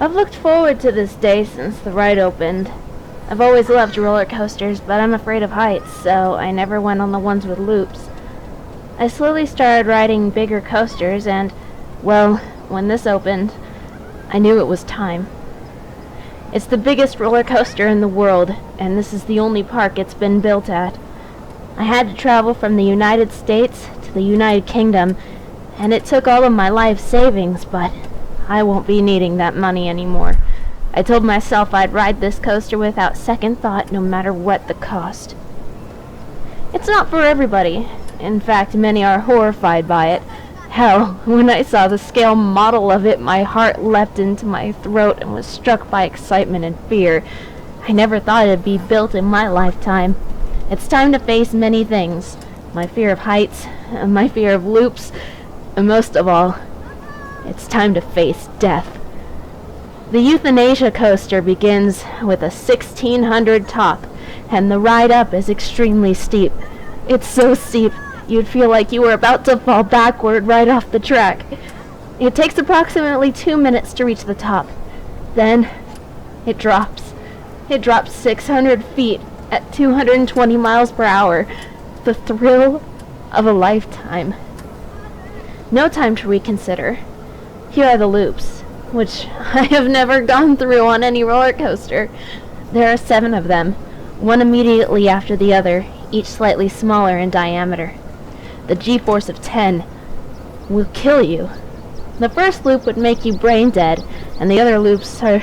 I've looked forward to this day since the ride opened. I've always loved roller coasters, but I'm afraid of heights, so I never went on the ones with loops. I slowly started riding bigger coasters and, well, when this opened, I knew it was time. It's the biggest roller coaster in the world, and this is the only park it's been built at. I had to travel from the United States to the United Kingdom, and it took all of my life savings, but I won't be needing that money anymore. I told myself I'd ride this coaster without second thought, no matter what the cost. It's not for everybody. In fact, many are horrified by it. Hell, when I saw the scale model of it, my heart leapt into my throat and was struck by excitement and fear. I never thought it'd be built in my lifetime. It's time to face many things. My fear of heights, my fear of loops, and most of all, it's time to face death. The euthanasia coaster begins with a 1600 top, and the ride up is extremely steep. It's so steep, you'd feel like you were about to fall backward right off the track. It takes approximately 2 minutes to reach the top. Then, it drops. It drops 600 feet at 220 miles per hour. The thrill of a lifetime. No time to reconsider. Here are the loops, which I have never gone through on any roller coaster. There are 7 of them, one immediately after the other, each slightly smaller in diameter. The G-force of 10 will kill you. The first loop would make you brain dead, and the other loops are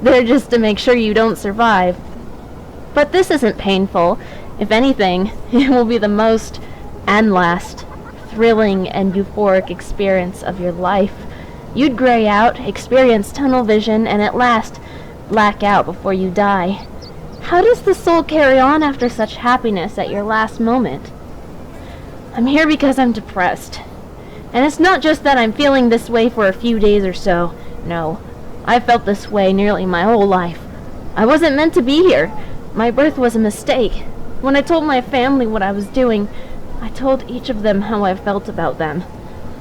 there just to make sure you don't survive. But this isn't painful. If anything, it will be the most and last thrilling and euphoric experience of your life. You'd gray out, experience tunnel vision, and at last black out before you die. How does the soul carry on after such happiness at your last moment? I'm here because I'm depressed. And it's not just that I'm feeling this way for a few days or so. No, I've felt this way nearly my whole life. I wasn't meant to be here. My birth was a mistake. When I told my family what I was doing, I told each of them how I felt about them.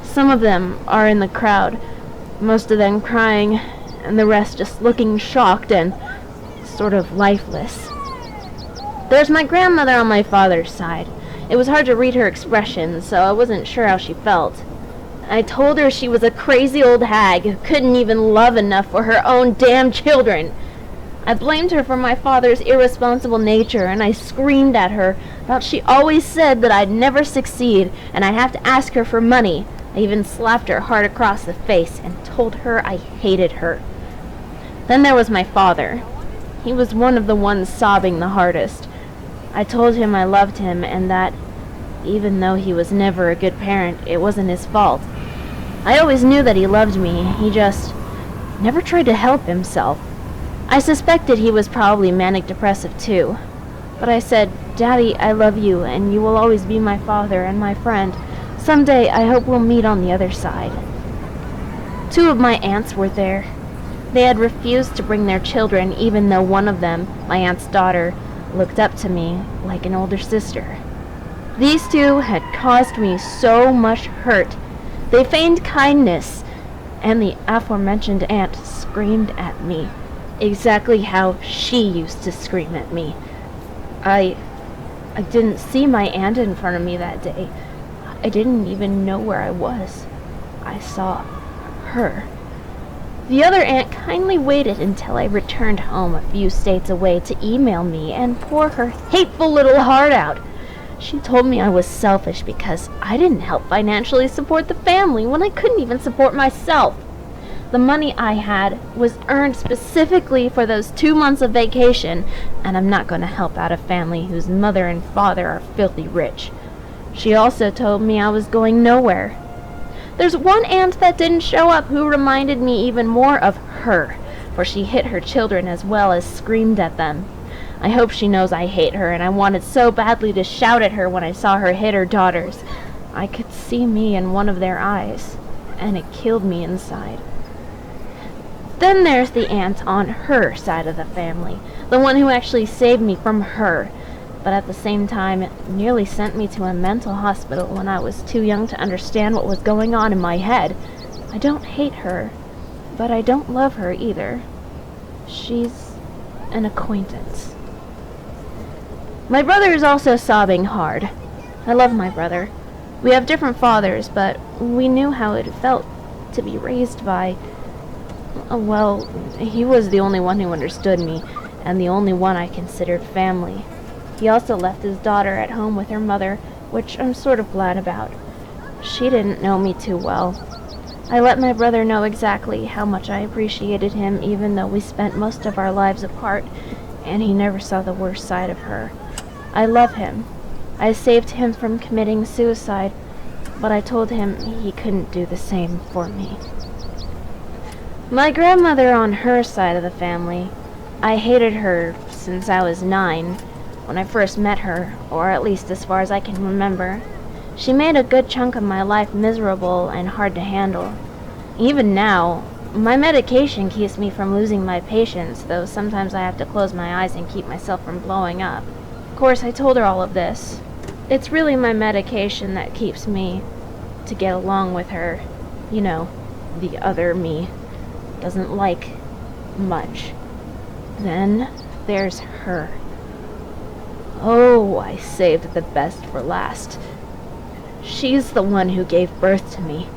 Some of them are in the crowd, most of them crying, and the rest just looking shocked and sort of lifeless. There's my grandmother on my father's side. It was hard to read her expression, so I wasn't sure how she felt. I told her she was a crazy old hag who couldn't even love enough for her own damn children. I blamed her for my father's irresponsible nature, and I screamed at her about she always said that I'd never succeed, and I'd have to ask her for money. I even slapped her hard across the face and told her I hated her. Then there was my father. He was one of the ones sobbing the hardest. I told him I loved him and that, even though he was never a good parent, it wasn't his fault. I always knew that he loved me. He just never tried to help himself. I suspected he was probably manic-depressive too. But I said, "Daddy, I love you, and you will always be my father and my friend. Someday I hope we'll meet on the other side." 2 of my aunts were there. They had refused to bring their children, even though one of them, my aunt's daughter, looked up to me like an older sister. These 2 had caused me so much hurt. They feigned kindness, and the aforementioned aunt screamed at me, exactly how she used to scream at me. I didn't see my aunt in front of me that day. I didn't even know where I was. I saw her. The other aunt kindly waited until I returned home a few states away to email me and pour her hateful little heart out. She told me I was selfish because I didn't help financially support the family when I couldn't even support myself. The money I had was earned specifically for those 2 months of vacation, and I'm not going to help out a family whose mother and father are filthy rich. She also told me I was going nowhere. There's one aunt that didn't show up who reminded me even more of her, for she hit her children as well as screamed at them. I hope she knows I hate her, and I wanted so badly to shout at her when I saw her hit her daughters. I could see me in one of their eyes, and it killed me inside. Then there's the aunt on her side of the family, the one who actually saved me from her, but at the same time it nearly sent me to a mental hospital when I was too young to understand what was going on in my head. I don't hate her, but I don't love her either. She's an acquaintance. My brother is also sobbing hard. I love my brother. We have different fathers, but we knew how it felt to be raised by... Well, he was the only one who understood me, and the only one I considered family. He also left his daughter at home with her mother, which I'm sort of glad about. She didn't know me too well. I let my brother know exactly how much I appreciated him, even though we spent most of our lives apart, and he never saw the worst side of her. I love him. I saved him from committing suicide, but I told him he couldn't do the same for me. My grandmother on her side of the family, I hated her since I was 9, when I first met her, or at least as far as I can remember. She made a good chunk of my life miserable and hard to handle. Even now, my medication keeps me from losing my patience, though sometimes I have to close my eyes and keep myself from blowing up. Of course, I told her all of this. It's really my medication that keeps me to get along with her. You know, the other me. Doesn't like much. Then there's her. Oh, I saved the best for last. She's the one who gave birth to me,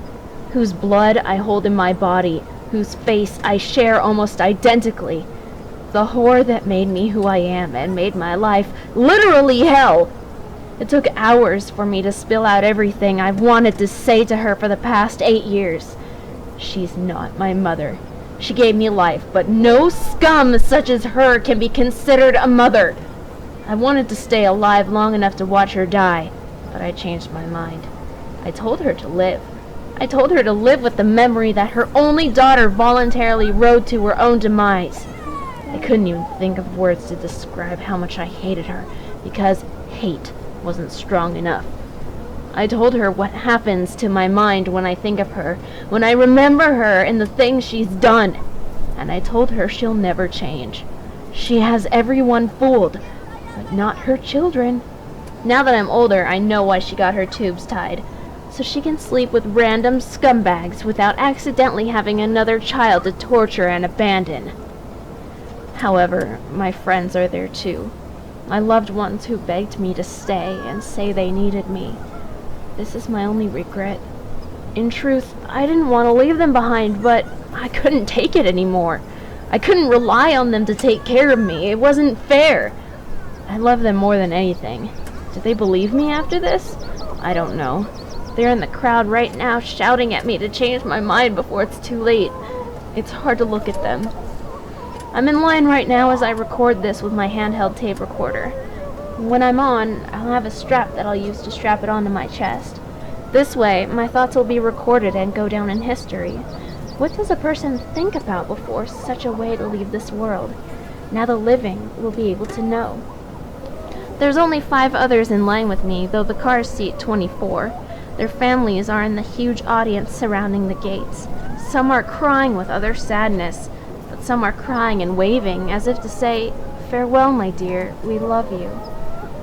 whose blood I hold in my body, whose face I share almost identically. The whore that made me who I am and made my life literally hell. It took hours for me to spill out everything I've wanted to say to her for the past 8 years. She's not my mother. She gave me life, but no scum such as her can be considered a mother. I wanted to stay alive long enough to watch her die, but I changed my mind. I told her to live. I told her to live with the memory that her only daughter voluntarily rode to her own demise. I couldn't even think of words to describe how much I hated her, because hate wasn't strong enough. I told her what happens to my mind when I think of her, when I remember her and the things she's done. And I told her she'll never change. She has everyone fooled, but not her children. Now that I'm older, I know why she got her tubes tied. So she can sleep with random scumbags without accidentally having another child to torture and abandon. However, my friends are there too. My loved ones who begged me to stay and say they needed me. This is my only regret. In truth, I didn't want to leave them behind, but I couldn't take it anymore. I couldn't rely on them to take care of me. It wasn't fair. I love them more than anything. Do they believe me after this? I don't know. They're in the crowd right now shouting at me to change my mind before it's too late. It's hard to look at them. I'm in line right now as I record this with my handheld tape recorder. When I'm on, I'll have a strap that I'll use to strap it onto my chest. This way, my thoughts will be recorded and go down in history. What does a person think about before such a way to leave this world? Now the living will be able to know. There's only 5 others in line with me, though the cars seat 24. Their families are in the huge audience surrounding the gates. Some are crying with utter sadness, but some are crying and waving as if to say, "Farewell, my dear, we love you."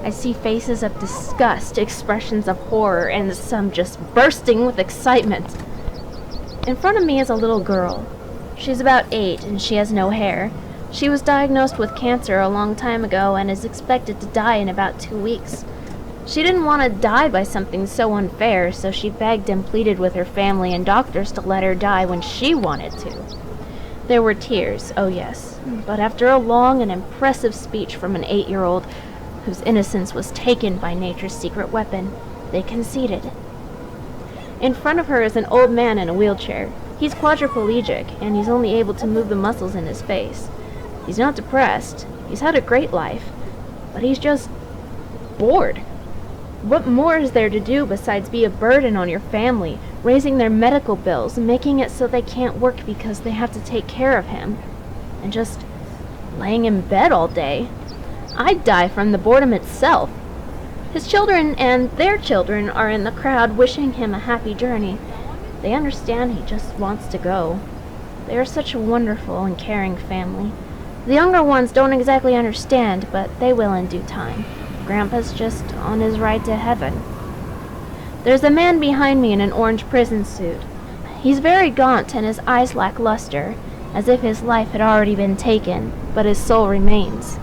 I see faces of disgust, expressions of horror, and some just bursting with excitement. In front of me is a little girl. She's about 8 and she has no hair. She was diagnosed with cancer a long time ago and is expected to die in about 2 weeks. She didn't want to die by something so unfair, so she begged and pleaded with her family and doctors to let her die when she wanted to. There were tears, oh yes, but after a long and impressive speech from an 8-year-old whose innocence was taken by nature's secret weapon, they conceded. In front of her is an old man in a wheelchair. He's quadriplegic, and he's only able to move the muscles in his face. He's not depressed. He's had a great life, but he's just bored. What more is there to do besides be a burden on your family, raising their medical bills, making it so they can't work because they have to take care of him, and just laying in bed all day? I'd die from the boredom itself. His children and their children are in the crowd wishing him a happy journey. They understand he just wants to go. They are such a wonderful and caring family. The younger ones don't exactly understand, but they will in due time. Grandpa's just on his ride to heaven. There's a man behind me in an orange prison suit. He's very gaunt and his eyes lack luster, as if his life had already been taken, but his soul remains.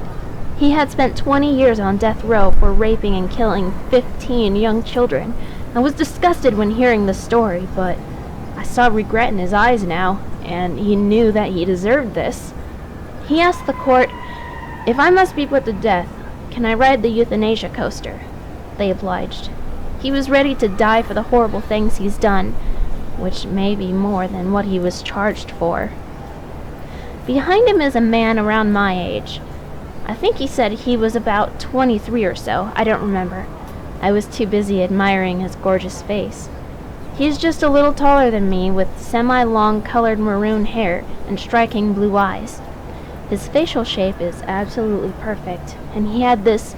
He had spent 20 years on death row for raping and killing 15 young children. I was disgusted when hearing the story, but I saw regret in his eyes now, and he knew that he deserved this. He asked the court, "If I must be put to death, can I ride the euthanasia coaster?" They obliged. He was ready to die for the horrible things he's done, which may be more than what he was charged for. Behind him is a man around my age. I think he said he was about 23 or so. I don't remember. I was too busy admiring his gorgeous face. He's just a little taller than me, with semi-long colored maroon hair and striking blue eyes. His facial shape is absolutely perfect, and he had this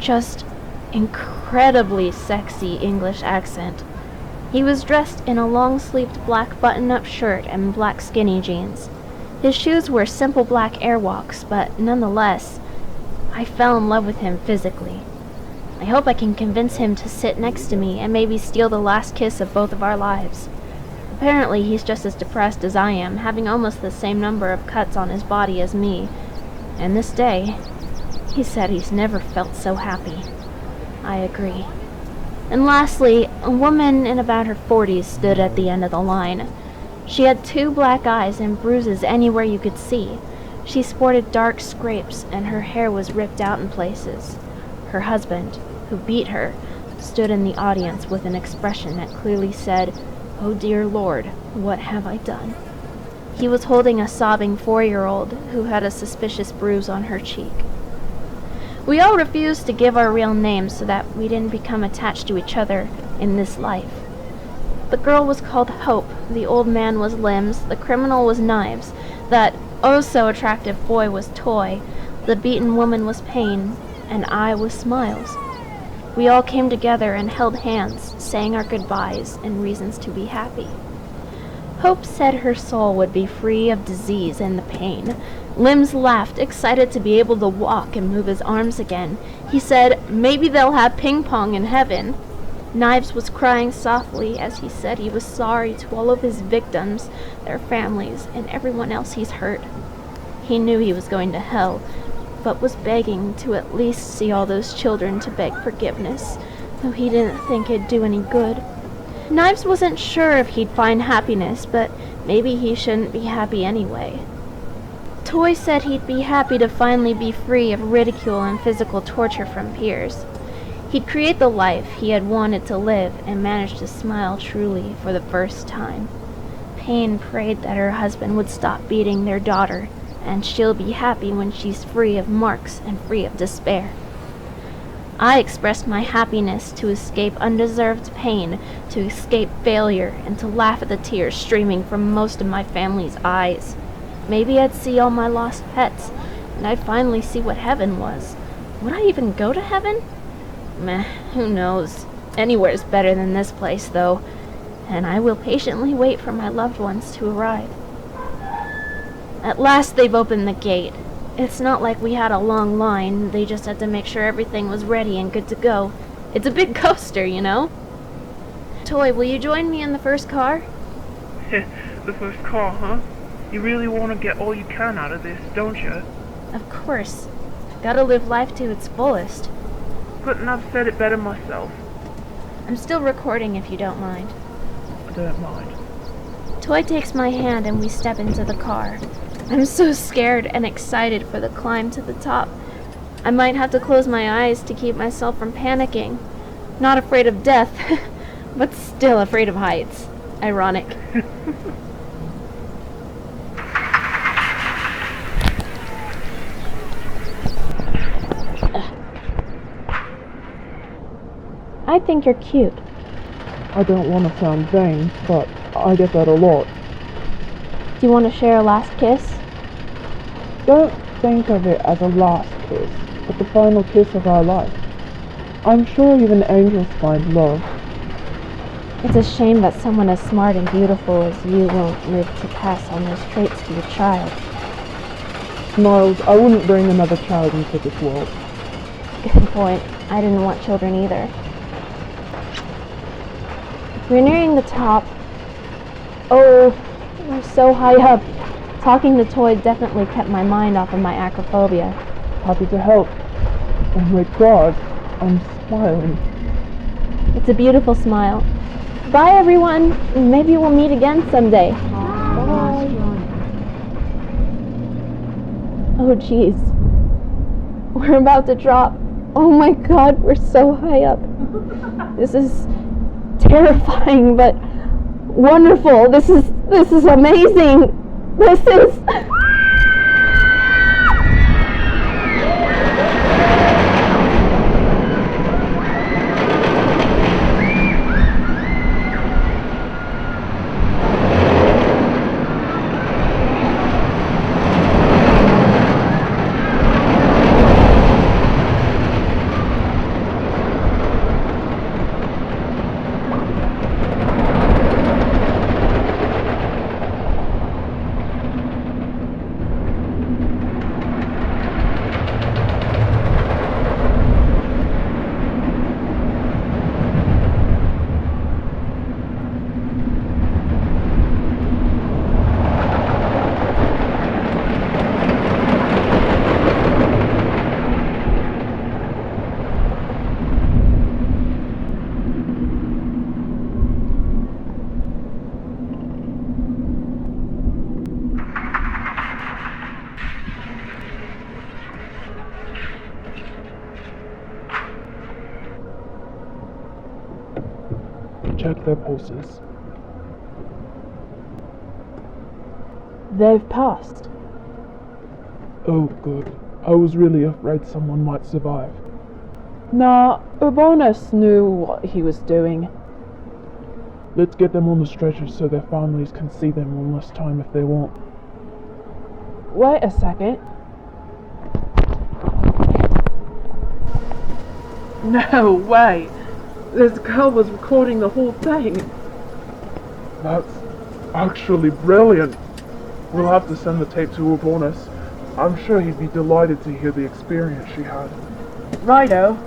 just incredibly sexy English accent. He was dressed in a long-sleeved black button-up shirt and black skinny jeans. His shoes were simple black Airwalks, but nonetheless, I fell in love with him physically. I hope I can convince him to sit next to me and maybe steal the last kiss of both of our lives. Apparently, he's just as depressed as I am, having almost the same number of cuts on his body as me. And this day, he said he's never felt so happy. I agree. And lastly, a woman in about her 40s stood at the end of the line. She had 2 black eyes and bruises anywhere you could see. She sported dark scrapes, and her hair was ripped out in places. Her husband, who beat her, stood in the audience with an expression that clearly said, "Oh dear Lord, what have I done?" He was holding a sobbing 4-year-old who had a suspicious bruise on her cheek. We all refused to give our real names so that we didn't become attached to each other in this life. The girl was called Hope, the old man was Limbs, the criminal was Knives, that oh-so-attractive boy was Toy, the beaten woman was Pain, and I was Smiles. We all came together and held hands, saying our goodbyes and reasons to be happy. Hope said her soul would be free of disease and the pain. Limbs laughed, excited to be able to walk and move his arms again. He said, "Maybe they'll have ping pong in heaven." Knives was crying softly as he said he was sorry to all of his victims, their families, and everyone else he's hurt. He knew he was going to hell, but was begging to at least see all those children to beg forgiveness, though he didn't think it'd do any good. Knives wasn't sure if he'd find happiness, but maybe he shouldn't be happy anyway. Toy said he'd be happy to finally be free of ridicule and physical torture from peers. He'd create the life he had wanted to live and manage to smile truly for the first time. Pain prayed that her husband would stop beating their daughter, and she'll be happy when she's free of marks and free of despair. I expressed my happiness to escape undeserved pain, to escape failure, and to laugh at the tears streaming from most of my family's eyes. Maybe I'd see all my lost pets, and I'd finally see what heaven was. Would I even go to heaven? Meh, who knows. Anywhere's better than this place, though, and I will patiently wait for my loved ones to arrive. At last they've opened the gate. It's not like we had a long line, they just had to make sure everything was ready and good to go. It's a big coaster, you know? Toy, will you join me in the first car? The first car, huh? You really want to get all you can out of this, don't you? Of course. Gotta live life to its fullest. Couldn't have said it better myself. I'm still recording if you don't mind. I don't mind. Toy takes my hand and we step into the car. I'm so scared and excited for the climb to the top. I might have to close my eyes to keep myself from panicking. Not afraid of death, but still afraid of heights. Ironic. I think you're cute. I don't want to sound vain, but I get that a lot. Do you want to share a last kiss? Don't think of it as a last kiss, but the final kiss of our life. I'm sure even angels find love. It's a shame that someone as smart and beautiful as you won't live to pass on those traits to your child. Smiles, I wouldn't bring another child into this world. Good point. I didn't want children either. We're nearing the top. Oh, we're so high up. Talking to Toy definitely kept my mind off of my acrophobia. Happy to help. Oh my god, I'm smiling. It's a beautiful smile. Bye, everyone. Maybe we'll meet again someday. Bye. Oh, jeez. We're about to drop. Oh my god, we're so high up. This is terrifying, but wonderful. This is amazing. This is... Check their pulses. They've passed. Oh, good. I was really afraid someone might survive. Nah, Urbanus knew what he was doing. Let's get them on the stretcher so their families can see them one last time if they want. Wait a second. No way! This girl was recording the whole thing. That's actually brilliant. We'll have to send the tape to Urbanus. I'm sure he'd be delighted to hear the experience she had. Righto.